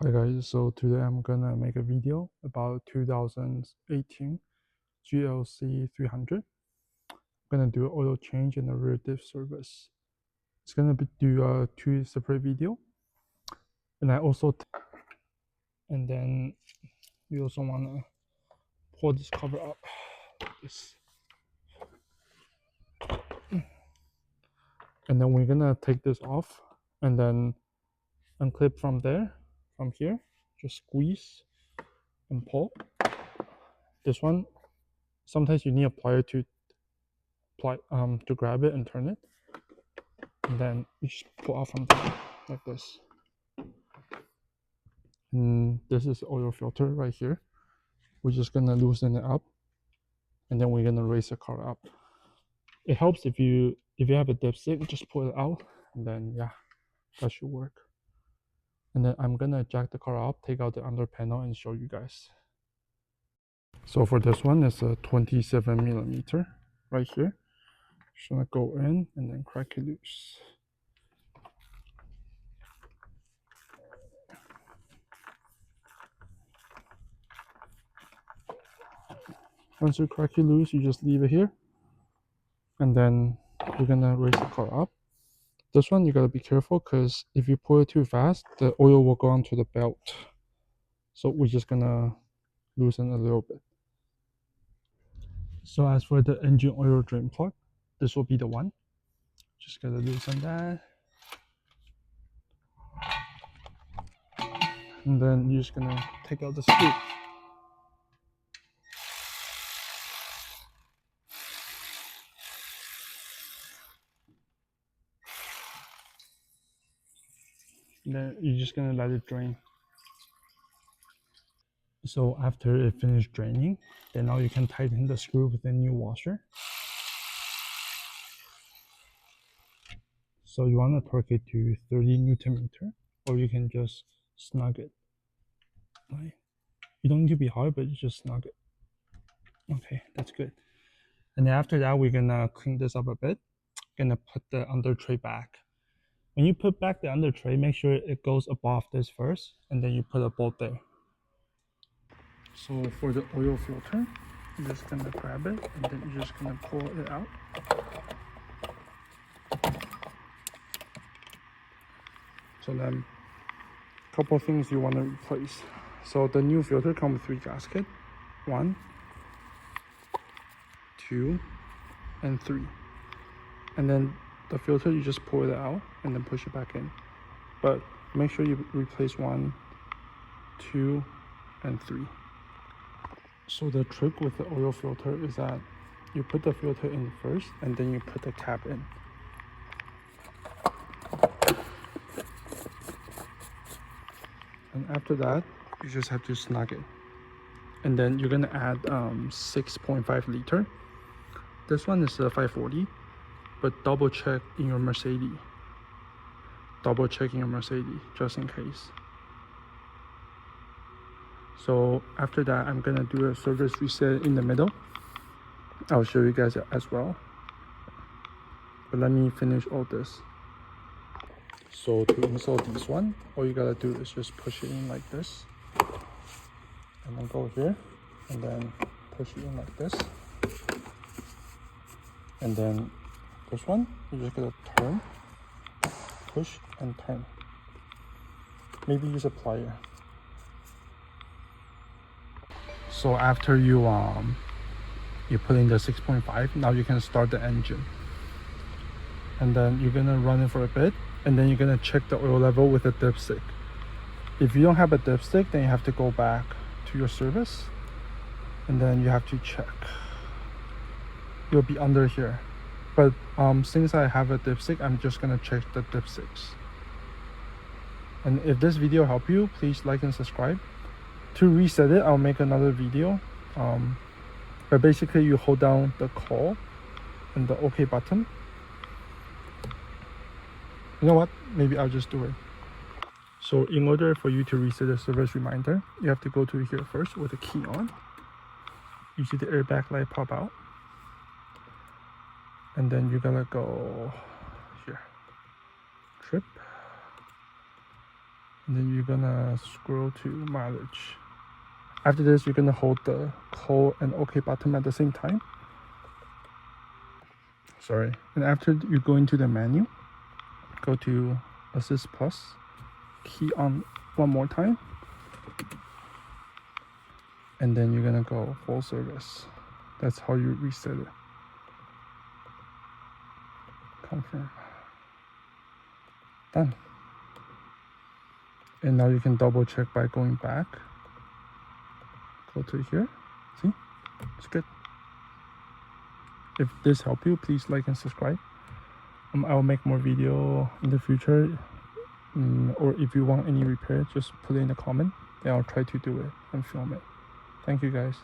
Hi guys, so today I'm gonna make a video about 2018 GLC 300. I'm gonna do an oil change and a rear diff service. It's gonna be two separate video, and and then you also wanna pull this cover up like this, and then we're gonna take this off and then unclip from here, just squeeze and pull. This one, sometimes you need a plier to grab it and turn it, and then you just pull out from there like this. And this is oil filter right here. We're just gonna loosen it up, and then we're gonna raise the car up. It helps if you have a dipstick, just pull it out, and then yeah, that should work. And then I'm gonna jack the car up, take out the under panel, and show you guys. So for this one, it's a 27mm right here. Just gonna go in and then crack it loose. Once you crack it loose, you just leave it here, and then we're gonna raise the car up. This one you gotta be careful, because if you pull it too fast, the oil will go onto the belt. So we're just gonna loosen a little bit. So as for the engine oil drain plug, this will be the one. Just gotta loosen that. And then you're just gonna take out the screw. And then you're just gonna let it drain. So after it finished draining, then now you can tighten the screw with a new washer. So you want to torque it to 30 Newton meter, or you can just snug it. Right? You don't need to be hard, but you just snug it. Okay, that's good. And then after that, we're gonna clean this up a bit. Gonna put the under tray back. When you put back the under tray, make sure it goes above this first, and then you put a bolt there. So for the oil filter, you're just gonna grab it, and then you're just gonna pull it out. So then, a couple of things you want to replace. So the new filter comes with 3 gaskets, 1, 2, and 3. And then the filter, you just pull it out and then push it back in. But make sure you replace 1, 2, and 3. So the trick with the oil filter is that you put the filter in first, and then you put the cap in. And after that, you just have to snug it. And then you're gonna add 6.5 liter. This one is a 540, but double check in your Mercedes. Double check in your Mercedes, just in case. So after that, I'm gonna do a service reset in the middle. I'll show you guys as well. But let me finish all this. So to install this one, all you gotta do is just push it in like this, and then go here, and then push it in like this. And then this one, you're just gonna turn, push, and turn. Maybe use a plier. So after you put in the 6.5, now you can start the engine. And then you're gonna run it for a bit, and then you're gonna check the oil level with a dipstick. If you don't have a dipstick, then you have to go back to your service, and then you have to check. You'll be under here. But since I have a dipstick, I'm just gonna check the dipsticks. And if this video helped you, please like and subscribe. To reset it, I'll make another video. But basically you hold down the call and the OK button. You know what? Maybe I'll just do it. So in order for you to reset the service reminder, you have to go to here first with the key on. You see the airbag light pop out. And then you're gonna go here. Trip. And then you're gonna scroll to mileage. After this, you're gonna hold the call and OK button at the same time. Sorry. And after you go into the menu, go to Assist Plus, key on one more time, and then you're gonna go full service. That's how you reset it. Confirm. Done. And now you can double check by going back. Go to here. See? It's good. If this helped you, please like and subscribe. I will make more video in the future. Or if you want any repair, just put it in the comment and I'll try to do it and film it. Thank you guys.